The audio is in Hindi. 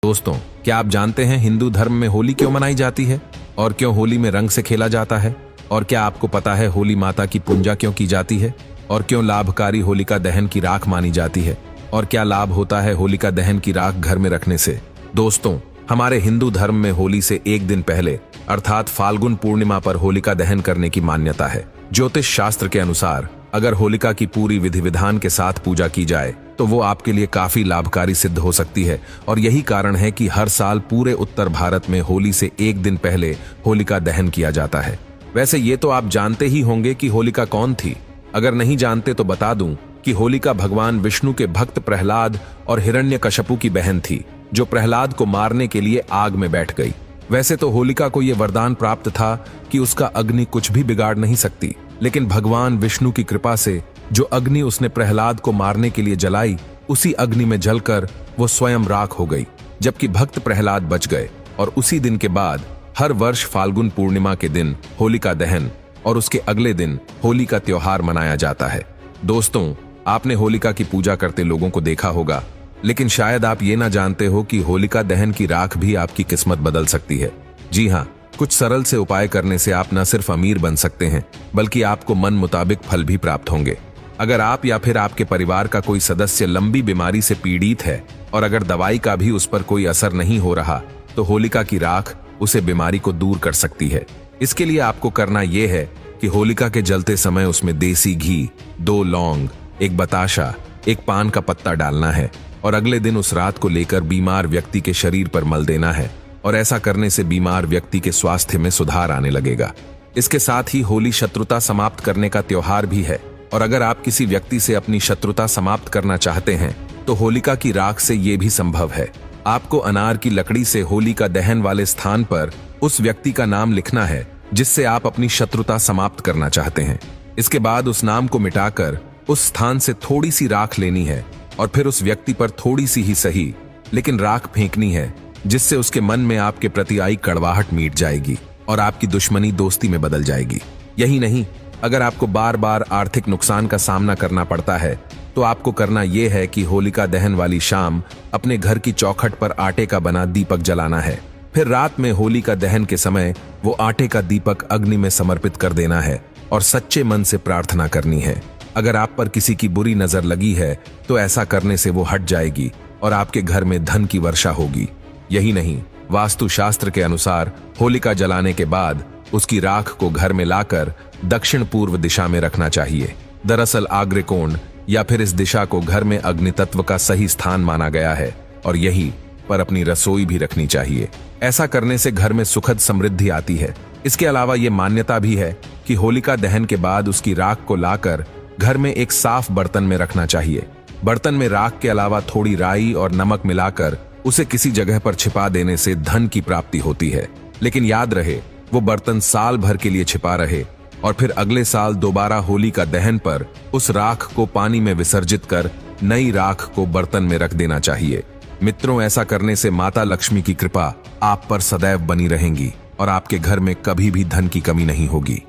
दोस्तों, क्या आप जानते हैं हिंदू धर्म में होली क्यों मनाई जाती है और क्यों होली में रंग से खेला जाता है? और क्या आपको पता है होली माता की पूजा क्यों की जाती है और क्यों लाभकारी होलिका दहन की राख मानी जाती है और क्या लाभ होता है होलिका दहन की राख घर में रखने से? दोस्तों, हमारे हिंदू धर्म में होली से एक दिन पहले अर्थात फाल्गुन पूर्णिमा पर होलिका दहन करने की मान्यता है। ज्योतिष शास्त्र के अनुसार अगर होलिका की पूरी विधि विधान के साथ पूजा की जाए तो वो आपके लिए काफी लाभकारी सिद्ध हो सकती है और यही कारण है कि हर साल पूरे उत्तर भारत में होली से एक दिन पहले होलिका दहन किया जाता है। वैसे ये तो आप जानते ही होंगे कि होलिका कौन थी। अगर नहीं जानते तो बता दूं कि होलिका भगवान विष्णु के भक्त प्रहलाद और हिरण्यकश्यपु की बहन थी, जो प्रहलाद को मारने के लिए आग में बैठ गई। वैसे तो होलिका को यह वरदान प्राप्त था कि उसका अग्नि कुछ भी बिगाड़ नहीं सकती, लेकिन भगवान विष्णु की कृपा से जो अग्नि उसने प्रहलाद को मारने के लिए जलाई, उसी अग्नि में जलकर वो स्वयं राख हो गई, जबकि भक्त प्रहलाद बच गए। और उसी दिन के बाद हर वर्ष फाल्गुन पूर्णिमा के दिन होलिका दहन और उसके अगले दिन होली का त्योहार मनाया जाता है। दोस्तों, आपने होलिका की पूजा करते लोगों को देखा होगा, लेकिन शायद आप ये ना जानते हो कि होलिका दहन की राख भी आपकी किस्मत बदल सकती है। जी हाँ, कुछ सरल से उपाय करने से आप न सिर्फ अमीर बन सकते हैं, बल्कि आपको मन मुताबिक फल भी प्राप्त होंगे। अगर आप या फिर आपके परिवार का कोई सदस्य लंबी बीमारी से पीड़ित है और अगर दवाई का भी उस पर कोई असर नहीं हो रहा, तो होलिका की राख उसे बीमारी को दूर कर सकती है। इसके लिए आपको करना यह है कि होलिका के जलते समय उसमें देसी घी, 2 लौंग, 1 बताशा, 1 पान का पत्ता डालना है और अगले दिन उस रात को लेकर बीमार व्यक्ति के शरीर पर मल देना है और ऐसा करने से बीमार व्यक्ति के स्वास्थ्य में सुधार आने लगेगा। इसके साथ ही होली शत्रुता समाप्त करने का त्योहार भी है और अगर आप किसी व्यक्ति से अपनी शत्रुता समाप्त करना चाहते हैं तो होलिका की राख से ये भी संभव है। आपको अनार की लकड़ी से होलिका दहन वाले स्थान पर उस व्यक्ति का नाम लिखना है जिससे आप अपनी शत्रुता समाप्त करना चाहते हैं। इसके बाद उस नाम को मिटाकर उस स्थान से थोड़ी सी राख लेनी है और फिर उस व्यक्ति पर थोड़ी सी ही सही लेकिन राख फेंकनी है, जिससे उसके मन में आपके प्रति आई कड़वाहट मिट जाएगी और आपकी दुश्मनी दोस्ती में बदल जाएगी। यही नहीं, अगर आपको बार बार आर्थिक नुकसान का सामना करना पड़ता है तो आपको करना यह है कि होलिका दहन वाली शाम अपने घर की चौखट पर आटे का बना दीपक जलाना है। फिर रात में होलिका दहन के समय वो आटे का दीपक अग्नि में समर्पित कर देना है और सच्चे मन से प्रार्थना करनी है। अगर आप पर किसी की बुरी नजर लगी है तो ऐसा करने से वो हट जाएगी और आपके घर में धन की वर्षा होगी। यही नहीं, वास्तु शास्त्र के अनुसार होलिका जलाने के बाद उसकी राख को घर में लाकर दक्षिण पूर्व दिशा में रखना चाहिए। दरअसल आग्नेय या फिर इस दिशा को घर में अग्नि तत्व का सही स्थान माना गया है और यही पर अपनी रसोई भी रखनी चाहिए। ऐसा करने से घर में सुखद समृद्धि आती है। इसके अलावा ये मान्यता भी है कि होलिका दहन के बाद उसकी राख को लाकर घर में एक साफ बर्तन में रखना चाहिए। बर्तन में राख के अलावा थोड़ी राई और नमक मिलाकर उसे किसी जगह पर छिपा देने से धन की प्राप्ति होती है। लेकिन याद रहे, वो बर्तन साल भर के लिए छिपा रहे और फिर अगले साल दोबारा होलिका दहन पर उस राख को पानी में विसर्जित कर नई राख को बर्तन में रख देना चाहिए। मित्रों, ऐसा करने से माता लक्ष्मी की कृपा आप पर सदैव बनी रहेंगी और आपके घर में कभी भी धन की कमी नहीं होगी।